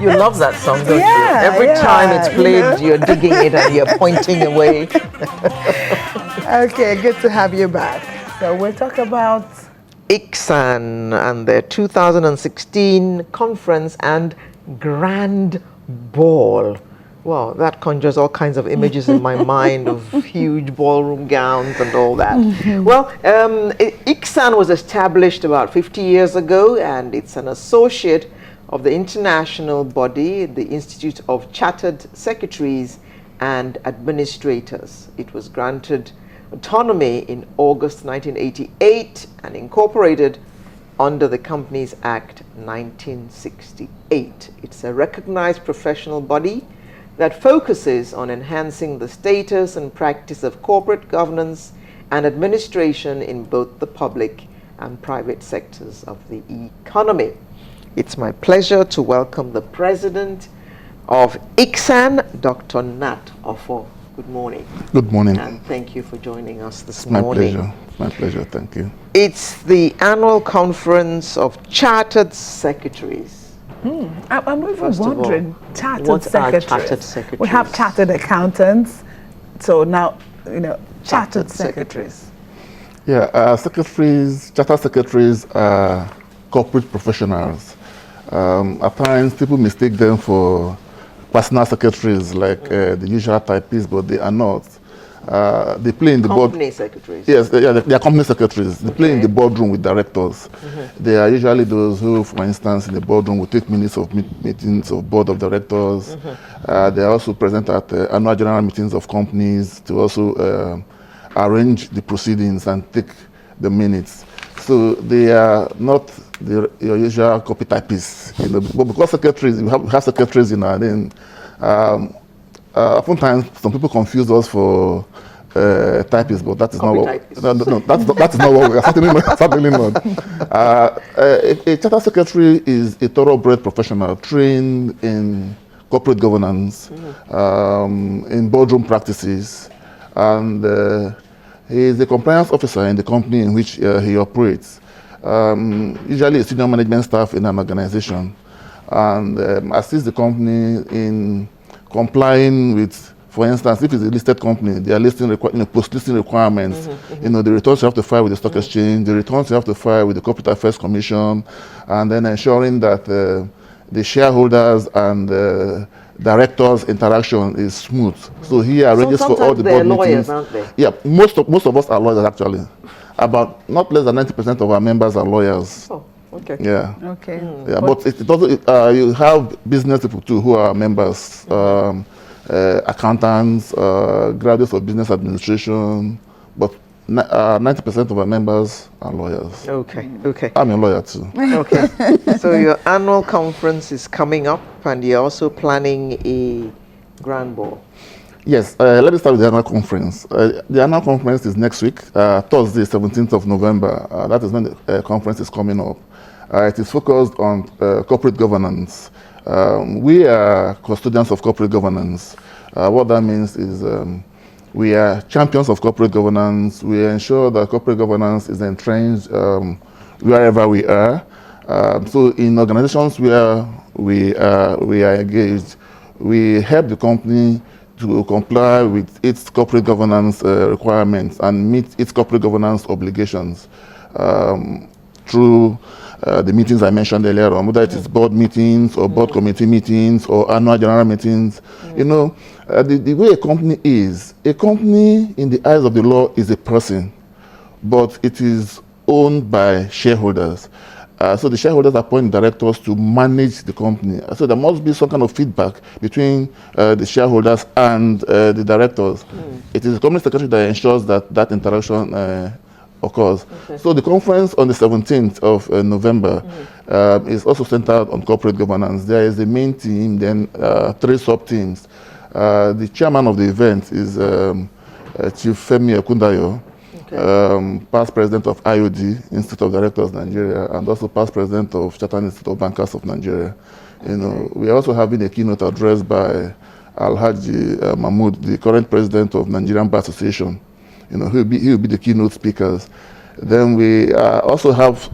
You love that song, don't Yeah, you? Every time it's played, you you're digging it and you're pointing away. Okay, good to have you back. So we'll talk about ICSAN and their 2016 conference and grand ball. Wow, that conjures all kinds of images in my mind of huge ballroom gowns and all that. Well, ICSAN was established about 50 years ago, and it's an associate of the international body, the Institute of Chartered Secretaries and Administrators. It was granted autonomy in August 1988 and incorporated under the Companies Act 1968. It's a recognized professional body that focuses on enhancing the status and practice of corporate governance and administration in both the public and private sectors of the economy. It's my pleasure to welcome the president of ICSAN, Dr. Nat Offo. Good morning. Good morning. And thank you for joining us this My morning. pleasure. My pleasure. Thank you. It's the annual conference of Chartered Secretaries. I'm even First of all, wondering, chartered what are secretaries. chartered secretaries? We have chartered accountants, so now, chartered secretaries. Yeah, charter secretaries are corporate professionals. At times, people mistake them for personal secretaries, like the usual typists, but they are not. They play in the Company secretaries. Yes, they are company secretaries. They play in the boardroom with directors. They are usually those who, for instance, in the boardroom will take minutes of meetings of board of directors. They are also present at annual general meetings of companies to also arrange the proceedings and take the minutes. So they are not your usual copy typists. But because secretaries, we have secretaries in our name. Oftentimes, some people confuse us for typists, but that is not what. That is not what we are. Certainly not. A charter secretary is a thoroughbred professional trained in corporate governance, in boardroom practices, and he is a compliance officer in the company in which he operates. Usually, a senior management staff in an organization, and assists the company in complying with, for instance, if it's a listed company, they are post-listing requirements. The returns you have to file with the stock exchange, the returns you have to file with the Corporate Affairs Commission, and then ensuring that the shareholders and directors' interaction is smooth. So he arranges for all the board lawyers, meetings. aren't they? Yeah, most of us are lawyers actually. About not less than 90% of our members are lawyers. Oh, okay. Yeah. Okay. Yeah, but it doesn't. You have business people too who are members, accountants, graduates of business administration, but 90% of our members are lawyers. Okay, okay. I'm a lawyer too. Okay. So your annual conference is coming up, and you're also planning a grand ball. Yes, let me start with the annual conference. The annual conference is next week, Thursday, 17th of November. That is when the conference is coming up. It is focused on corporate governance. We are custodians of corporate governance. What that means is we are champions of corporate governance. We ensure that corporate governance is entrenched wherever we are. So in organizations where we are engaged, we help the company to comply with its corporate governance requirements and meet its corporate governance obligations through the meetings I mentioned earlier on, whether it is board meetings or board committee meetings or annual general meetings. The way a company in the eyes of the law is a person, but it is owned by shareholders. So the shareholders appoint directors to manage the company. So there must be some kind of feedback between the shareholders and the directors. It is the company secretary that ensures that interaction occurs. Okay. So the conference on the 17th of November is also centered on corporate governance. There is the main team, then 3 sub-teams. The chairman of the event is Chief Femi Ekundayo, past president of IOD, Institute of Directors Nigeria, and also past president of Chartered Institute of Bankers of Nigeria. We are also having a keynote address by Alhaji Mahmood, the current president of Nigerian Bar Association. He will be the keynote speakers. Then we also have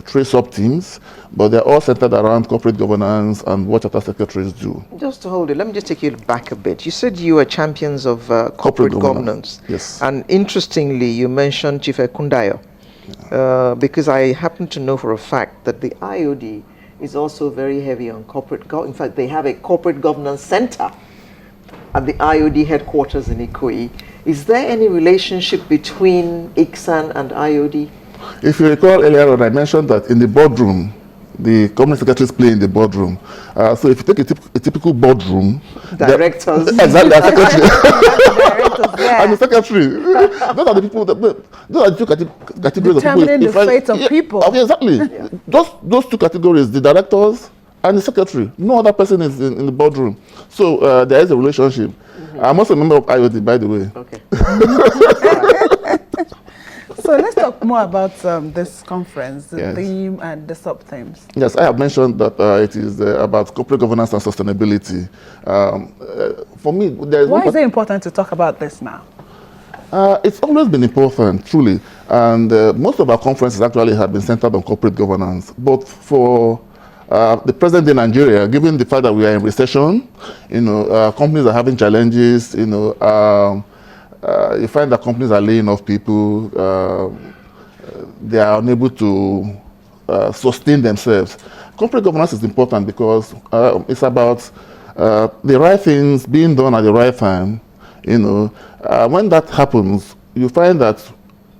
3 sub-teams, but they're all centered around corporate governance and what charter secretaries do. Just to hold it, let me just take you back a bit. You said you were champions of corporate governance. Yes. And interestingly, you mentioned Chief Ekundayo, because I happen to know for a fact that the IOD is also very heavy on corporate governance. In fact, they have a corporate governance center at the IOD headquarters in Ikoyi. Is there any relationship between ICSAN and IOD? If you recall earlier on, I mentioned that in the boardroom, the company secretaries play in the boardroom. So if you take a typical boardroom, Directors. Exactly, the secretary. Directors there. And the secretary. Those are the people those are the 2 categories of people. Determining the fate of people. Okay, exactly. Those 2 categories, the directors and the secretary. No other person is in the boardroom. So there is a relationship. I'm also a member of IOD, by the way. Okay. So let's talk more about this conference, the Yes. theme and the sub-themes. Yes, I have mentioned that it is about corporate governance and sustainability. For me, there is Why is it important to talk about this now? It's always been important, truly. And most of our conferences actually have been centered on corporate governance. But for the present day Nigeria, given the fact that we are in recession, companies are having challenges, you find that companies are laying off people, they are unable to sustain themselves. Corporate governance is important because it's about the right things being done at the right time. When that happens, you find that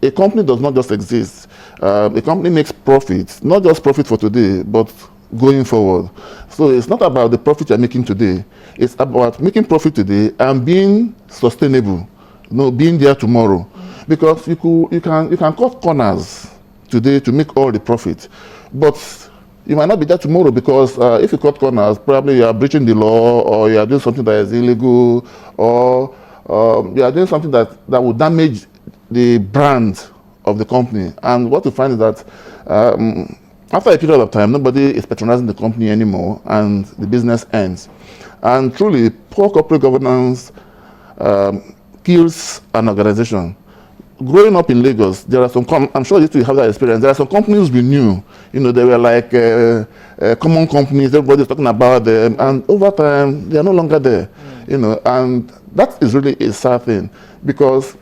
a company does not just exist. A company makes profit, not just profit for today, but going forward. So it's not about the profit you're making today. It's about making profit today and being sustainable. Being there tomorrow, because you can cut corners today to make all the profit, but you might not be there tomorrow because if you cut corners, probably you are breaching the law, or you are doing something that is illegal, or you are doing something that will damage the brand of the company. And what you find is that after a period of time, nobody is patronizing the company anymore, and the business ends. And truly, poor corporate governance kills an organization. Growing up in Lagos, there are some, I'm sure you two have that experience, there are some companies we knew, they were like common companies, everybody's talking about them, and over time, they are no longer there, and that is really a sad thing, because,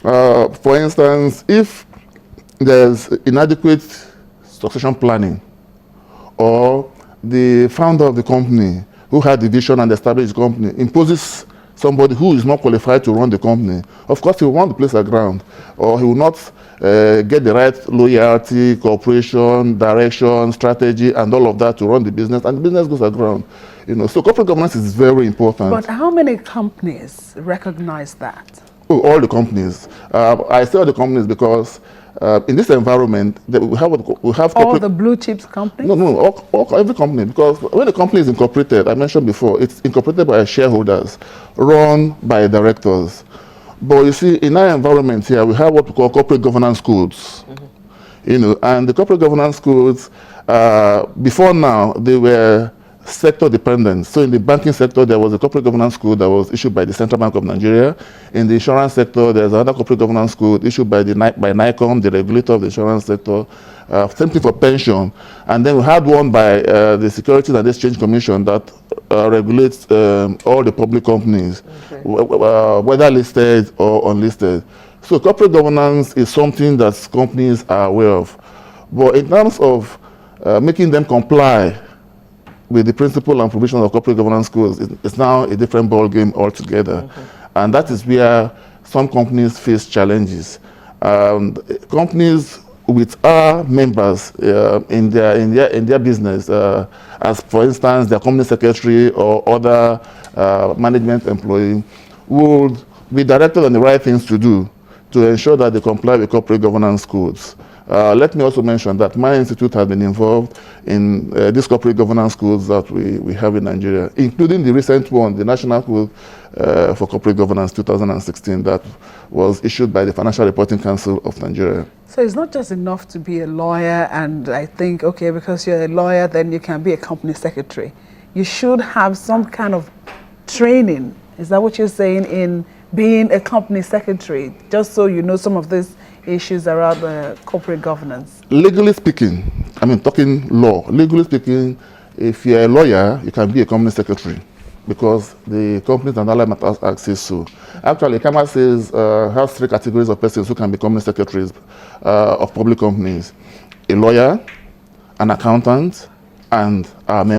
for instance, if there's inadequate succession planning, or the founder of the company who had the vision and established the company imposes somebody who is not qualified to run the company, of course he will want the place aground, or he will not get the right loyalty, cooperation, direction, strategy, and all of that to run the business, and the business goes aground. So corporate governance is very important. But how many companies recognize that? Oh, all the companies. I say all the companies because in this environment, we have all the blue chips companies? No, every company. Because when a company is incorporated, I mentioned before, it's incorporated by shareholders, run by directors. But you see, in our environment here, we have what we call corporate governance codes. And the corporate governance codes, before now, they were sector dependent. So in the banking sector, there was a corporate governance code that was issued by the Central Bank of Nigeria. In the insurance sector, there's another corporate governance code issued by NICOM, the regulator of the insurance sector. Same thing for pension. And then we had one by the Securities and Exchange Commission that regulates all the public companies, whether listed or unlisted. So corporate governance is something that companies are aware of. But in terms of making them comply with the principle and provisions of corporate governance codes, it's now a different ball game altogether. And that is where some companies face challenges. Companies with our members in their business, as for instance, their company secretary or other management employee, would be directed on the right things to do to ensure that they comply with corporate governance codes. Let me also mention that my institute has been involved in these corporate governance codes that we have in Nigeria, including the recent one, the National Code for Corporate Governance 2016, that was issued by the Financial Reporting Council of Nigeria. So it's not just enough to be a lawyer and I think, okay, because you're a lawyer, then you can be a company secretary. You should have some kind of training. Is that what you're saying, in being a company secretary, just so you know some of these issues around corporate governance? Legally speaking, I mean talking law, legally speaking, if you're a lawyer, you can be a company secretary because the Companies and Allied Matters Act says so. Actually, CAMA says has 3 categories of persons who can be company secretaries of public companies: a lawyer, an accountant, and a member.